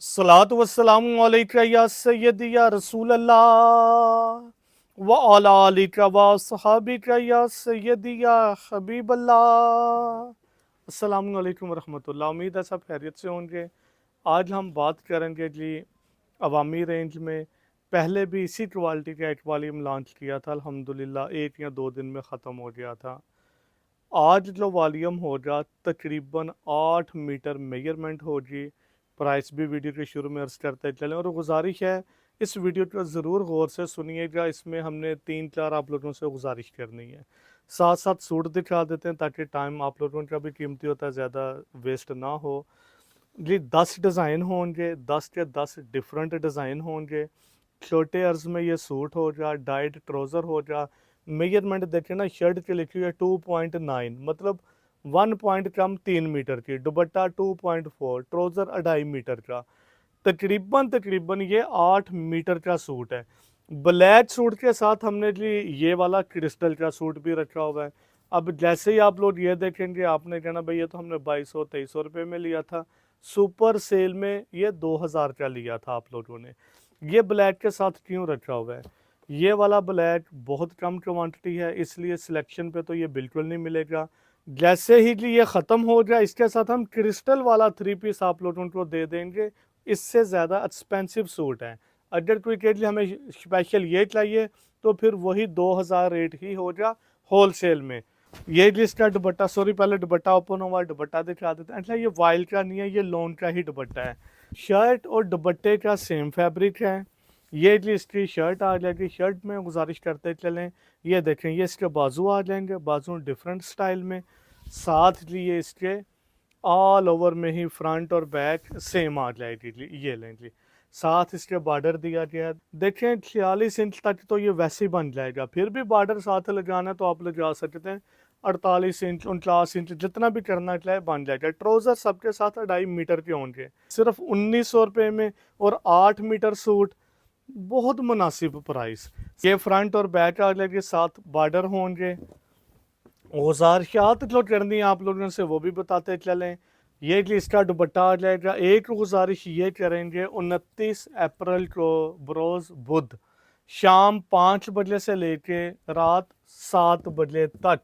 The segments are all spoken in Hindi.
सलातु वस्सलामु अलैका या सय्यदी या रसूल अल्लाह व अला आलिका व सहाबिका या सय्यदी या हबीब अल्लाह। अस्सलामु अलैकुम रहमतुल्लाह। उम्मीद है सब खैरियत से होंगे। आज हम बात करेंगे जी अवामी रेंज में। पहले भी इसी क्वालिटी का एक वॉल्यूम लॉन्च किया था, अल्हम्दुलिल्लाह 1 या 2 दिन में ख़त्म हो गया था। आज जो वॉल्यूम होगा तकरीबन 8 मीटर मेजरमेंट होगी। प्राइस भी वीडियो के शुरू में अर्ज करते चलें, और गुजारिश है इस वीडियो को ज़रूर गौर से सुनिएगा। इसमें हमने 3-4 आप लोगों से गुजारिश करनी है। साथ साथ सूट दिखा देते हैं ताकि टाइम आप लोगों का भी कीमती होता है, ज़्यादा वेस्ट ना हो। जी 10 डिज़ाइन होंगे, 10 के 10 डिफरेंट डिज़ाइन होंगे। छोटे अर्ज में ये सूट हो जा, डाइट ट्राउज़र हो जा। मेजरमेंट देखें ना, शर्ट की लिखी हुई है 2.9, मतलब 1 पॉइंट कम 3 मीटर की। दुपट्टा 2.4, ट्राउज़र 2.5 मीटर का। तकरीबन तकरीबन ये 8 मीटर का सूट है। ब्लैक सूट के साथ हमने जी ये वाला क्रिस्टल का सूट भी रखा हुआ है। अब जैसे ही आप लोग ये देखेंगे आपने कहना भाई ये तो हमने 2200-2300 रुपये में लिया था। सुपर सेल में ये 2000 का लिया था आप लोगों ने। ये ब्लैक के साथ क्यों रखा हुआ है? ये वाला ब्लैक बहुत कम क्वांटिटी है, इसलिए सिलेक्शन पे तो ये बिल्कुल नहीं मिलेगा। जैसे ही जी ये ख़त्म हो जाए इसके साथ हम क्रिस्टल वाला 3 पीस आप लोगों को दे देंगे। इससे ज़्यादा एक्सपेंसिव सूट है। अगर कोई कहे जी हमें स्पेशल ये चाहिए तो फिर वही 2000 रेट ही हो जा होल सेल में। ये जी इसका दुपट्टा, सॉरी पहले दुपट्टा ओपन हुआ, दुपट्टा दिखा देते हैं। अच्छा ये वाइल्ड का नहीं है, ये लोन का ही दुपट्टा है। शर्ट और दुपट्टे का सेम फैब्रिक है। ये जी इसकी शर्ट आ जाएगी। शर्ट में गुजारिश करते चलें, ये देखें ये इसके बाजू आ जाएंगे, बाजू डिफरेंट स्टाइल में। साथ जी ये इसके ऑल ओवर में ही फ्रंट और बैक सेम आ जाएगी जी। ये लें जी, साथ इसके बॉर्डर दिया गया है। देखें 46 इंच तक तो ये वैसे ही बन जाएगा, फिर भी बॉर्डर साथ लगाना है तो आप लगा सकते हैं। 48 इंच 49 इंच जितना भी करना चाहे बन जाएगा। ट्राउज़र सबके साथ 2.5 मीटर के होंगे, सिर्फ 1900 रुपये में। और 8 मीटर सूट, बहुत मुनासिब प्राइस। ये फ्रंट और बैक आ जाएंगे, साथ बॉर्डर होंगे। गुजारिशात जो करनी है आप लोगों से वो भी बताते चलें। ये कि इसका दुपट्टा आ जाएगा। एक गुजारिश ये करेंगे, 29 अप्रैल को बरोज़ बुध शाम 5 बजे से लेके रात 7 बजे तक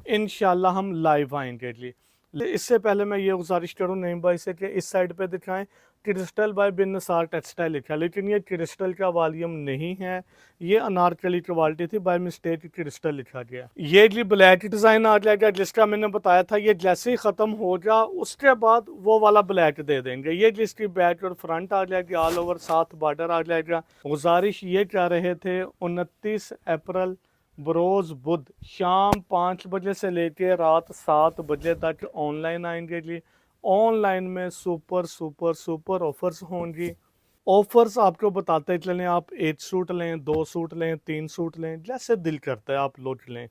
इंशाल्लाह हम लाइव आएंगे जी। इससे पहले मैं ये गुजारिश करूँ नईम भाई से कि इस साइड पे दिखाएं क्रिस्टल बाय बिन नसार टेक्सटाइल लिखा है, लेकिन ये क्रिस्टल का वॉल्यूम नहीं है। ये अनारकली क्वालिटी थी, बाय मिस्टेक क्रिस्टल लिखा गया। ये जी ब्लैक डिज़ाइन आ जाएगा जिसका मैंने बताया था। ये जैसे ही ख़त्म हो जा उसके बाद वो वाला ब्लैक दे देंगे। ये जिसकी बैक और फ्रंट आ जाएगी, ऑल ओवर साथ बॉर्डर आ जाएगा। गुजारिश ये कह रहे थे 29 अप्रैल बरोज़ बुध शाम 5 बजे से लेके रात 7 बजे तक ऑनलाइन आएंगे जी। ऑनलाइन में सुपर सुपर सुपर ऑफर्स होंगी। ऑफर्स आपको बताते चलें, आप 1 सूट लें, 2 सूट लें, 3 सूट लें, जैसे दिल करता है आप लोग लें।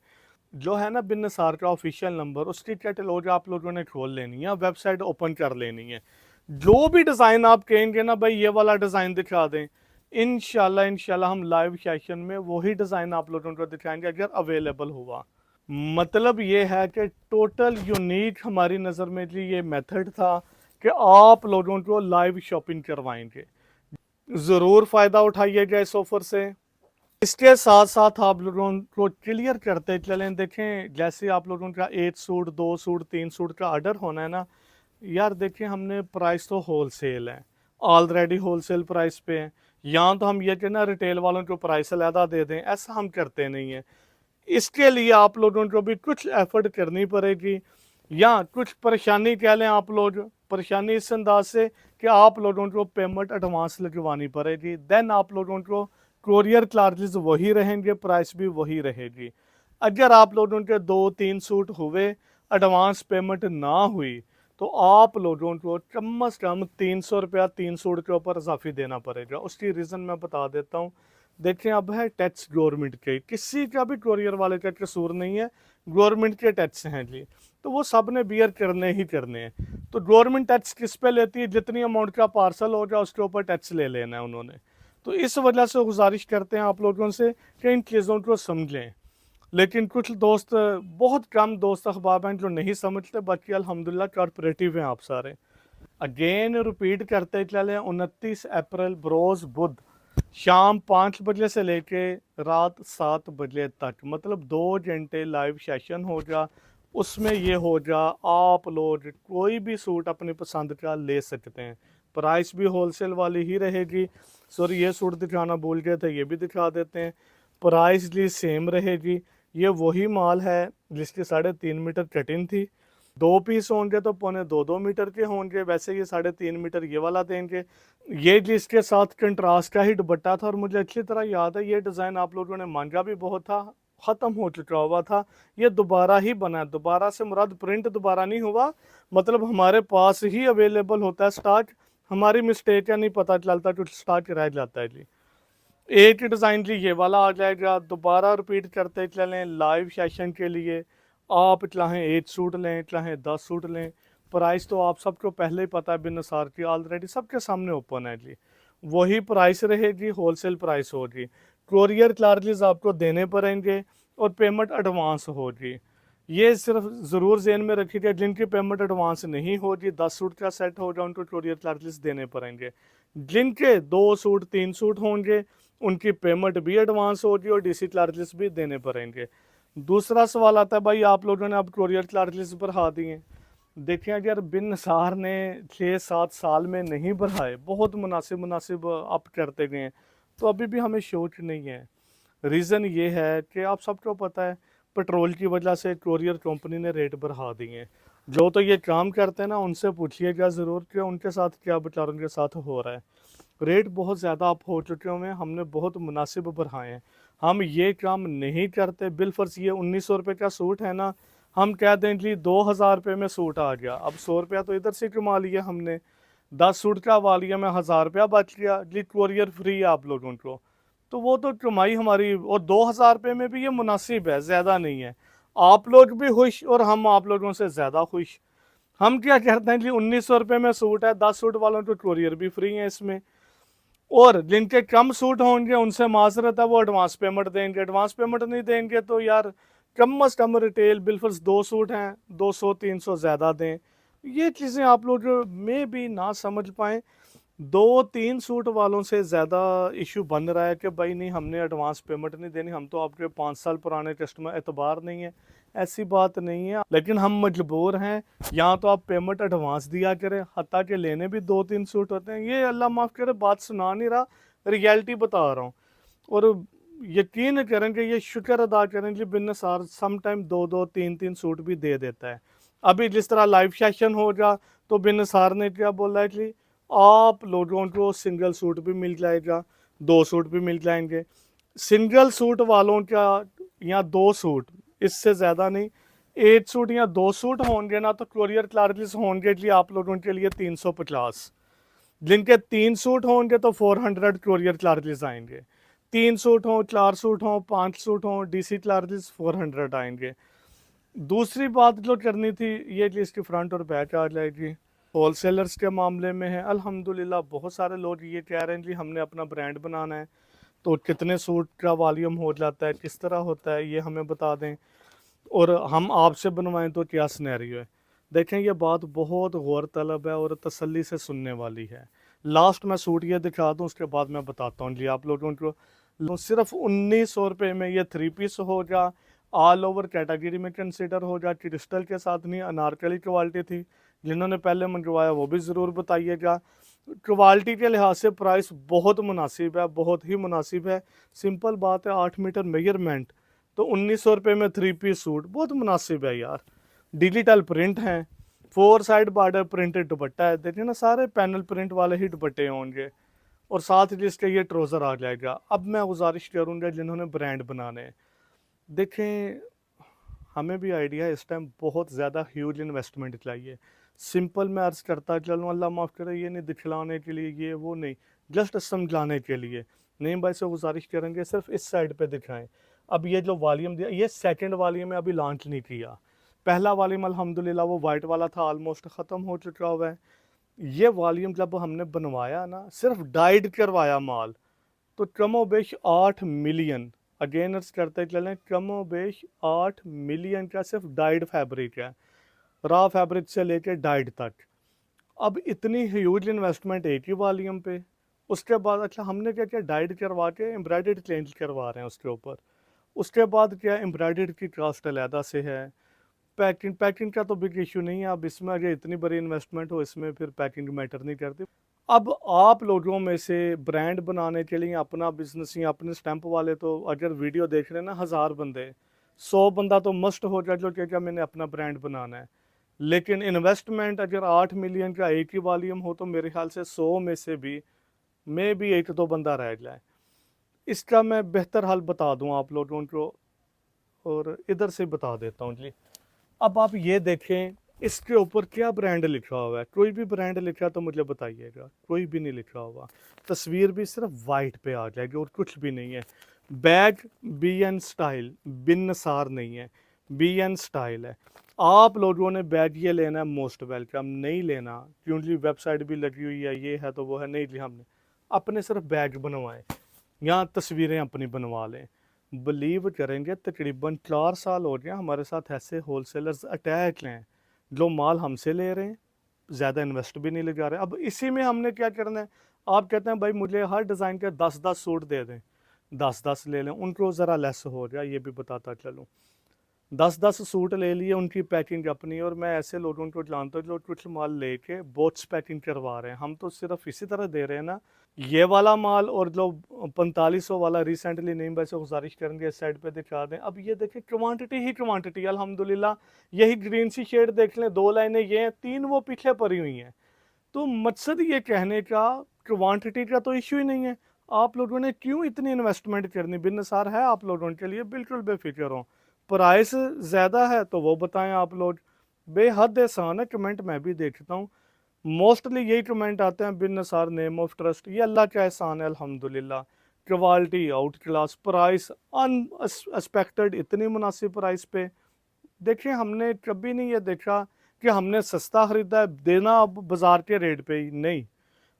जो है ना बिन नसार का ऑफिशियल नंबर, उसकी कैटलॉग आप लोगों ने खोल लेनी है, वेबसाइट ओपन कर लेनी है। जो भी डिज़ाइन आप कहेंगे ना भाई ये वाला डिज़ाइन दिखा दें, इंशाल्लाह इंशाल्लाह हम लाइव सेशन में वही डिज़ाइन आप लोगों को दिखाएंगे अगर अवेलेबल हुआ। मतलब ये है कि टोटल यूनिक हमारी नज़र में जी ये मेथड था कि आप लोगों को लाइव शॉपिंग करवाएंगे। ज़रूर फ़ायदा उठाइएगा इस ऑफ़र से। इसके साथ साथ आप लोगों को क्लियर करते चलें, देखें जैसे आप लोगों का 1 सूट 2 सूट 3 सूट का ऑर्डर होना है ना यार, देखें हमने प्राइस तो होल सेल है, ऑलरेडी होल सेल प्राइस पे है। यहाँ तो हम ये कि ना रिटेल वालों को प्राइस अलहदा दे दें, ऐसा हम करते नहीं हैं। इसके लिए आप लोगों को भी कुछ एफर्ट करनी पड़ेगी, या कुछ परेशानी कह लें आप लोग। परेशानी इस अंदाज से कि आप लोगों को पेमेंट एडवांस लगवानी पड़ेगी, देन आप लोगों को कोरियर चार्जेस वही रहेंगे, प्राइस भी वही रहेगी। अगर आप लोगों के 2-3 सूट हुए, एडवांस पेमेंट ना हुई, तो आप लोगों को कम से कम 300 रुपया 3 सूट के ऊपर इजाफी देना पड़ेगा। उसकी रीज़न मैं बता देता हूँ। देखें अब है टैक्स गवर्नमेंट के, किसी का भी कोरियर वाले का कसूर नहीं है, गवर्नमेंट के टैक्स हैं जी, तो वो सब ने बियर करने ही करने हैं। तो गवर्नमेंट टैक्स किस पे लेती है? जितनी अमाउंट का पार्सल होगा उसके ऊपर टैक्स ले लेना है उन्होंने। तो इस वजह से गुजारिश करते हैं आप लोगों से कि इन चीज़ों को समझें। लेकिन कुछ दोस्त, बहुत कम दोस्त अहबाब हैं जो नहीं समझते, बाकी अल्हम्दुलिल्लाह कॉरपोरेटिव हैं आप सारे। अगेन रिपीट करते चले, 29 अप्रैल बरोज बुध शाम 5 बजे से लेके रात 7 बजे तक, मतलब 2 घंटे लाइव सेशन हो जा। उसमें ये हो जा आप लोग कोई भी सूट अपनी पसंद का ले सकते हैं। प्राइस भी होलसेल वाली ही रहेगी। सॉरी, ये सूट दिखाना भूल गए थे, ये भी दिखा देते हैं। प्राइस भी सेम रहेगी। ये वही माल है जिसकी 3.5 मीटर कटिंग थी। 2 पीस होंगे तो 2.25 2 मीटर के होंगे। वैसे ये 3.5 मीटर ये वाला देंगे। ये जिसके साथ कंट्रास्ट का ही दुपट्टा था, और मुझे अच्छी तरह याद है ये डिज़ाइन आप लोगों ने मांगा भी बहुत था, ख़त्म हो चुका हुआ था। ये दोबारा ही बना है। दोबारा से मुराद प्रिंट दोबारा नहीं हुआ, मतलब हमारे पास ही अवेलेबल होता है स्टॉक। हमारी मिस्टेक या नहीं पता चलता, कुछ स्टॉक रह जाता है जी। एक डिज़ाइन जी ये वाला आ जाएगा। दोबारा रिपीट करते चलें, लाइव सेशन के लिए आप चाहें 1 सूट लें, चाहें 10 सूट लें। प्राइस तो आप सबको पहले ही पता है, बिन निसार की ऑलरेडी सबके सामने ओपन है जी। वही प्राइस रहेगी, होलसेल प्राइस होगी। कोरियर चार्जेस आपको देने पड़ेंगे और पेमेंट एडवांस होगी। ये सिर्फ ज़रूर जेन में रखिएगा, जिनकी पेमेंट एडवांस नहीं होगी, 10 सूट का सेट होगा, उनको कोरियर चार्जेस देने पड़ेंगे। जिनके 2 सूट 3 सूट होंगे उनकी पेमेंट भी एडवांस होगी और डीसी चार्जेस भी देने पड़ेंगे। दूसरा सवाल आता है, भाई आप लोगों ने अब कोरियर चार्जेस बढ़ा दिए। देखिए यार, बिन निसार ने 6-7 साल में नहीं बढ़ाए, बहुत मुनासिब मुनासिब अप करते गए हैं, तो अभी भी हमें शौक नहीं है। रीज़न ये है कि आप सबको पता है, पेट्रोल की वजह से कोरियर कंपनी ने रेट बढ़ा दिए हैं। जो तो ये काम करते हैं ना, उनसे पूछिएगा ज़रूर कि उनके साथ क्या बेचारों के साथ हो रहा है। रेट बहुत ज़्यादा अप हो चुके हैं, हमने बहुत मुनासिब बढ़ाए हैं। हम ये काम नहीं करते। बिलफर्स ये 1900 रुपये का सूट है ना, हम कह दें जी 2000 रुपये में सूट आ गया, अब 100 रुपया तो इधर से कमा लिया हमने। 10 सूट का वालिया में 1000 रुपया बच गया जी, कोरियर फ्री है आप लोगों को। तो वो तो कमाई हमारी, और 2000 रुपये में भी ये मुनासिब है, ज़्यादा नहीं है। आप लोग भी खुश और हम आप लोगों से ज़्यादा खुश। हम क्या कहते हैं जी, 1900 रुपये में सूट है, 10 सूट वालों को कोरियर भी फ्री है इसमें। और जिनके कम सूट होंगे उनसे माजरत है, वो एडवांस पेमेंट देंगे। एडवांस पेमेंट नहीं देंगे तो यार कम अज़ कम रिटेल बिलफर्स 2 सूट हैं, 200-300 ज़्यादा दें। ये चीज़ें आप लोग में भी ना समझ पाएँ। 2-3 सूट वालों से ज़्यादा इशू बन रहा है कि भाई नहीं, हमने एडवांस पेमेंट नहीं देनी, हम तो आपके 5 साल पुराने कस्टमर, एतबार नहीं है। ऐसी बात नहीं है, लेकिन हम मजबूर हैं। यहाँ तो आप पेमेंट एडवांस दिया करें, हत्ता के लेने भी 2-3 सूट होते हैं। ये अल्लाह माफ़ करे, बात सुना नहीं रहा, रियलिटी बता रहा हूँ। और यकीन करें कि ये शुक्र अदा करें कि बिन निसार सम टाइम 2-2 3-3 सूट भी दे देता है। अभी जिस तरह लाइव सेशन होगा तो बिन निसार ने क्या बोला है कि आप लोगों को सिंगल सूट भी मिल जाएगा, 2 सूट भी मिल जाएंगे। सिंगल सूट वालों का या 2 सूट, इससे ज़्यादा नहीं, 1 सूट या 2 सूट होंगे ना, तो कोरियर चार्जेस होंगे जी आप लोगों के लिए 350। जिनके 3 सूट होंगे तो 400 कोरियर चार्जेस आएंगे। 3 सूट हों, 4 सूट हों, 5 सूट हों, डीसी चार्जेस 400 आएंगे। दूसरी बात जो करनी थी, ये कि इसकी फ्रंट और बैक आ जाएगी। होलसेलर्स के मामले में है, अल्हम्दुलिल्लाह बहुत सारे लोग ये कह रहे हैं जी हमने अपना ब्रांड बनाना है, तो कितने सूट का वॉल्यूम हो जाता है, किस तरह होता है, ये हमें बता दें। और हम आपसे बनवाएं तो क्या सिनेरियो है। देखें, ये बात बहुत गौर तलब है और तसल्ली से सुनने वाली है। लास्ट मैं सूट ये दिखा दूँ, उसके बाद मैं बताता हूँ जी आप लोगों को। सिर्फ 1900 रुपये में ये 3 पीस हो जा, ऑल ओवर कैटेगरी में कंसिडर हो जा, क्रिस्टल के साथ नहीं, अनारकली क्वालिटी थी। जिन्होंने पहले मंगवाया वो भी ज़रूर बताइएगा। क्वालिटी के लिहाज से प्राइस बहुत मुनासिब है, बहुत ही मुनासिब है। सिंपल बात है, 8 मीटर मेजरमेंट, तो 1900 रुपये में 3 पीस सूट बहुत मुनासिब है यार। डिजिटल प्रिंट हैं, 4 साइड बॉर्डर प्रिंटेड दुपट्टा है। देखिए ना, सारे पैनल प्रिंट वाले ही दुपट्टे होंगे, और साथ ही इसके ये ट्राउज़र आ जाएगा। अब मैं गुजारिश करूँगा जिन्होंने ब्रांड बनाने हैं, देखें हमें भी आइडिया है, इस टाइम बहुत ज़्यादा ह्यूज इन्वेस्टमेंट चाहिए। सिंपल मैं अर्ज़ करता चलूँ, अल्लाह माफ़ करे, ये नहीं दिखलाने के लिए, ये वो नहीं, जस्ट समझाने के लिए। नहीं भाई से गुजारिश करेंगे सिर्फ इस साइड पे दिखाएं। अब ये जो वॉल्यूम दिया, ये सेकंड वॉल्यूम है, अभी लॉन्च नहीं किया। पहला वॉल्यूम अल्हम्दुलिल्लाह वो वाइट वाला था, ऑलमोस्ट ख़त्म हो चुका हुआ है। ये वॉल्यूम जब हमने बनवाया ना, सिर्फ डाइड करवाया माल, तो कमो बेश 8 मिलियन, अगेन अर्ज करते चलें, कमो बेश 8 मिलियन का सिर्फ डाइड फैब्रिक है, रॉ फैब्रिक से लेके डाइड तक। अब इतनी ह्यूज इन्वेस्टमेंट एक ही वॉल्यूम पे, उसके बाद अच्छा हमने क्या किया, डाइड करवा के एम्ब्रॉयडर्ड चेंज करवा रहे हैं उसके ऊपर। उसके बाद क्या, एम्ब्रॉयडर्ड की कास्ट अलहदा से है। पैकिंग पैकिंग का तो बिग इशू नहीं है, अब इसमें अगर इतनी बड़ी इन्वेस्टमेंट हो इसमें फिर पैकिंग मैटर नहीं करती। अब आप लोगों में से ब्रांड बनाने के लिए अपना बिजनेस या अपने स्टैंप वाले, तो अगर वीडियो देख रहे हैं ना 1000 बंदे, 100 बंदा तो मस्ट हो जाए जो क्या मैंने अपना ब्रांड बनाना है। लेकिन इन्वेस्टमेंट अगर 8 मिलियन का एक ही वॉल्यूम हो तो मेरे ख्याल से 100 में से भी मे भी एक दो बंदा रह जाए। इसका मैं बेहतर हल बता दूं आप लोगों को, और इधर से बता देता हूँ जी। अब आप ये देखें इसके ऊपर क्या ब्रांड लिखा हुआ है, कोई भी ब्रांड लिखा तो मुझे बताइएगा, कोई भी नहीं लिखा हुआ। तस्वीर भी सिर्फ वाइट पे आ जाएगी और कुछ भी नहीं है। बैग बी एन स्टाइल, बिन नसार नहीं है, बी एन स्टाइल है। आप लोगों ने बैग ये लेना है मोस्ट वेलकम, नहीं लेना क्योंकि वेबसाइट भी लगी हुई है, ये है तो वो है, नहीं लिया हमने, अपने सिर्फ बैग बनवाएं, यहाँ तस्वीरें अपनी बनवा लें। बिलीव करेंगे तकरीबन 4 साल हो गए हमारे साथ ऐसे होलसेलर्स अटैच हैं जो माल हमसे ले रहे हैं, ज़्यादा इन्वेस्ट भी नहीं ले जा रहे। अब इसी में हमने क्या करना है, आप कहते हैं भाई मुझे हर डिज़ाइन के 10-10 सूट दे दें, 10-10 ले लें, उनको ज़रा लेस हो जाए ये भी बताता चलूँ। 10-10 सूट ले लिए, उनकी पैकिंग अपनी, और मैं ऐसे लोगों को जानता हूँ जो कुछ माल लेके बोट्स पैकिंग करवा रहे हैं। हम तो सिर्फ इसी तरह दे रहे हैं ना, ये वाला माल और जो 4500 वाला रिसेंटली नहीं, वैसे गुजारिश करेंगे इस साइड पे दिखा दें। अब ये देखें क्वांटिटी ही क्वांटिटी, अल्हम्दुलिल्लाह यही ग्रीन सी शेड देख लें, 2 लाइनें ये हैं, 3 वो पीछे पड़ी हुई हैं। तो मकसद ये कहने का क्वांटिटी का तो इशू ही नहीं है। आप लोगों ने क्यों इतनी इन्वेस्टमेंट करनी, बिनसार है आप लोगों के लिए, बिल्कुल बेफिक्र हो। प्राइस ज़्यादा है तो वो बताएं आप लोग, बेहद आसान है, कमेंट मैं भी देखता हूँ, मोस्टली यही कमेंट आते हैं, बिन नसार नेम ऑफ ट्रस्ट, ये अल्लाह का एहसान है अल्हम्दुलिल्लाह। Quality out class, price unexpected, इतनी मुनासिब प्राइस पे। देखिए हमने कभी नहीं ये देखा कि हमने सस्ता खरीदा है, देना अब बाजार के रेट पे ही, नहीं।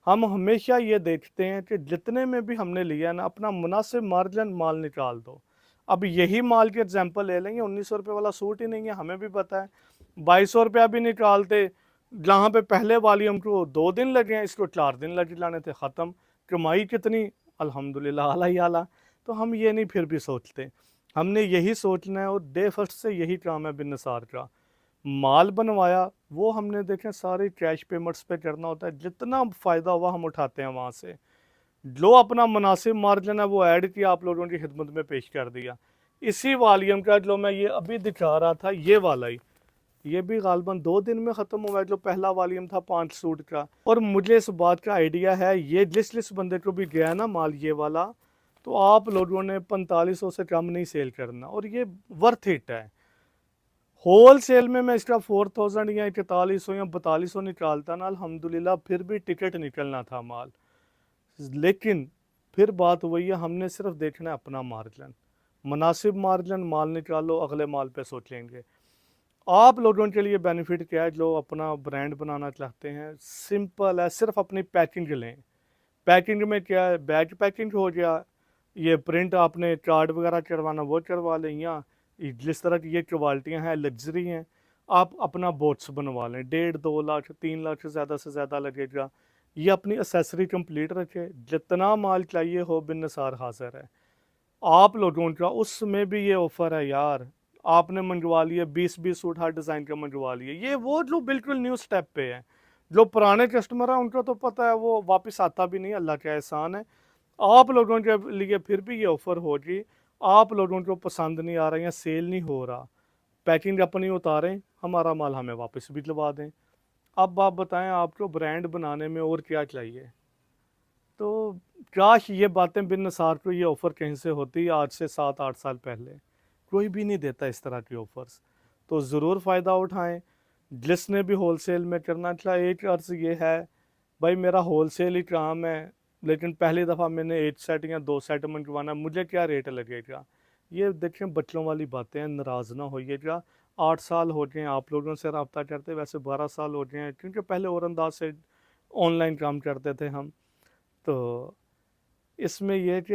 हम हमेशा ये देखते हैं कि जितने में भी हमने लिया ना, अपना मुनासिब मार्जिन माल निकाल दो। अब यही माल के एग्जांपल ले लेंगे, 1900 रुपये वाला सूट ही नहीं है, हमें भी पता है, 2200 रुपया भी निकालते, जहाँ पे पहले वॉल्यूम को 2 दिन लगे हैं, इसको 4 दिन लगे लाने थे, ख़त्म। कमाई कितनी, अल्हम्दुलिल्लाह आला ही आला। तो हम ये नहीं फिर भी सोचते, हमने यही सोचना है, और डे फर्स्ट से यही काम है बिन नसार का। माल बनवाया वो हमने देखें सारी कैश पेमेंट्स पे करना होता है, जितना फ़ायदा हुआ हम उठाते हैं वहाँ से, जो अपना मुनासिब मार्जिन है वो ऐड किया, आप लोगों की खिदमत में पेश कर दिया। इसी वॉल्यूम का जो मैं ये अभी दिखा रहा था, ये वाला ही, ये भी गालबन 2 दिन में ख़त्म हुआ है, जो पहला वॉल्यूम था 5 सूट का। और मुझे इस बात का आइडिया है, ये जिस बंदे को भी गया ना माल ये वाला, तो आप लोगों ने 4500 से कम नहीं सेल करना, और ये वर्थ इट है। होल सेल में मैं इसका 4000 या 4100 या 4200 निकालता ना, अल्हम्दुलिल्लाह फिर भी टिकट निकलना था माल। लेकिन फिर बात वही है, हमने सिर्फ देखना है अपना मार्जिन, मुनासिब मार्जिन, माल निकालो, अगले माल पे सोचेंगे। आप लोगों के लिए बेनिफिट क्या है जो अपना ब्रांड बनाना चाहते हैं, सिंपल है, सिर्फ अपनी पैकिंग लें। पैकिंग में क्या है, बैग पैकिंग हो गया, ये प्रिंट आपने कार्ड वगैरह करवाना वो करवा लें, या जिस तरह की ये क्वालिटियाँ हैं लग्जरी हैं, आप अपना बोट्स बनवा लें, 1.5-2 लाख 3 लाख से ज़्यादा लगेगा। ये अपनी एसेसरी कंप्लीट रखें, जितना माल चाहिए हो बिन नसार हाजिर है। आप लोगों का उसमें भी ये ऑफ़र है यार, आपने मंगवा लिए 20-20 सूट हर डिज़ाइन के मंगवा लिए, ये वो जो बिल्कुल न्यू स्टेप पे है। जो पुराने कस्टमर हैं उनको तो पता है वो वापस आता भी नहीं, अल्लाह का एहसान है। आप लोगों के लिए फिर भी ये ऑफ़र होगी, आप लोगों को पसंद नहीं आ रहा या सेल नहीं हो रहा, पैकिंग अपनी उतारें, हमारा माल हमें वापस भी दिलवा दें। अब आप बताएं आपको ब्रांड बनाने में और क्या चाहिए। तो काश ये बातें बिन नसार को ये ऑफ़र कहीं से होती आज से 7-8 साल पहले, कोई भी नहीं देता इस तरह की ऑफ़र्स। तो ज़रूर फ़ायदा उठाएं, जिसने भी होलसेल में करना चाहे। एक अर्ज़ ये है भाई, मेरा होलसेल ही काम है, लेकिन पहली दफ़ा मैंने 1 सेट या 2 सेट मंगवाना, मुझे क्या रेट लगेगा। ये देखें बच्चों वाली बातें हैं, नाराज़ ना होइएगा। 8 साल हो गए आप लोगों से रब्ता करते, वैसे 12 साल हो गए हैं, क्योंकि पहले और अंदाज से ऑनलाइन काम करते थे हम। तो इसमें ये कि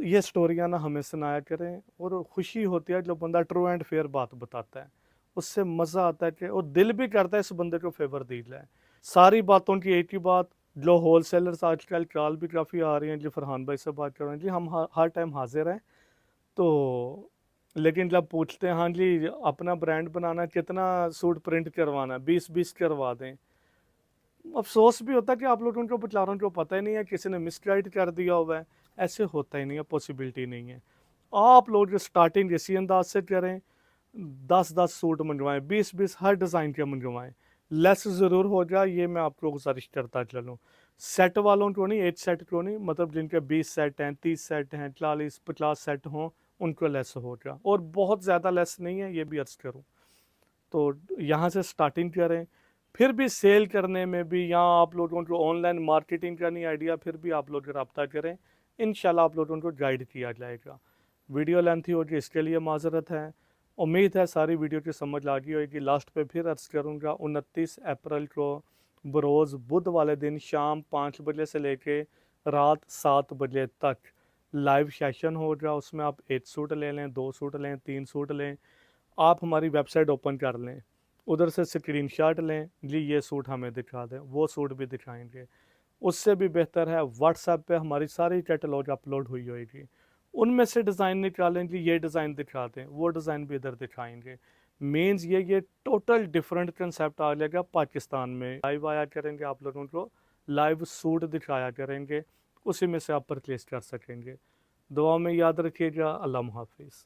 ये स्टोरियाँ ना हमें सुनाया करें, और खुशी होती है जो बंदा ट्रू एंड फेयर बात बताता है, उससे मज़ा आता है कि, और दिल भी करता है इस बंदे को फेवर दी जाए। सारी बातों की एक ही बात, जो होलसेलर्स आजकल कॉल भी काफ़ी आ रही हैं जी, फरहान भाई से बात कर रहे हैं जी, हम हर टाइम हाजिर हैं। तो लेकिन जब पूछते हैं हाँ जी अपना ब्रांड बनाना, कितना सूट प्रिंट करवाना है, 20-20 करवा दें। अफसोस भी होता है कि आप लोगों को बेचारों को पता ही नहीं है, किसी ने मिसगाइड कर दिया हुआ है। ऐसे होता ही नहीं है, पॉसिबिलिटी नहीं है। आप लोग जो स्टार्टिंग इसी अंदाज से करें, 10-10 सूट मंगवाएं, 20-20 हर डिज़ाइन के मंगवाएं, लेस ज़रूर हो जाए, ये मैं आपको गुजारिश करता चलूँ। सेट वालों को नहीं, एक सेट को नहीं, मतलब जिनके 20 सेट हैं, 30 सेट हैं, 40-50 सेट हों, उनको लेस हो जाए, और बहुत ज़्यादा लेस नहीं है, ये भी अर्ज़ करूँ। तो यहाँ से स्टार्टिंग करें। फिर भी सेल करने में भी, यहाँ आप लोगों को ऑनलाइन मार्केटिंग का नहीं आइडिया, फिर भी आप लोग रब्ता करें, इंशाल्लाह आप लोगों को गाइड किया जाएगा। वीडियो लेंथी होगी, इसके लिए माजरत है। उम्मीद है सारी वीडियो की समझ आ गई होगी। लास्ट पे फिर अर्ज़ करूँगा, 29 अप्रैल को बरोज़ बुध वाले दिन शाम 5 बजे से लेके रात 7 बजे तक लाइव सेशन होगा। उसमें आप 1 सूट ले लें, 2 सूट लें, 3 सूट लें, आप हमारी वेबसाइट ओपन कर लें, उधर से स्क्रीनशॉट लें जी, ये सूट हमें दिखा दें, वो सूट भी दिखाएंगे। उससे भी बेहतर है व्हाट्सएप पे हमारी सारी कैटलॉग अपलोड हुई होगी, उनमें से डिज़ाइन निकालें जी, ये डिज़ाइन दिखा दें, वो डिज़ाइन भी इधर दिखाएंगे। मीन्स ये टोटल डिफरेंट कंसेप्ट आ जाएगा पाकिस्तान में। लाइव आया करेंगे, आप लोगों को लाइव सूट दिखाया करेंगे, उसी में से आप परचेज कर सकेंगे। दुआ में याद रखिएगा। अल्लाह हाफिज़।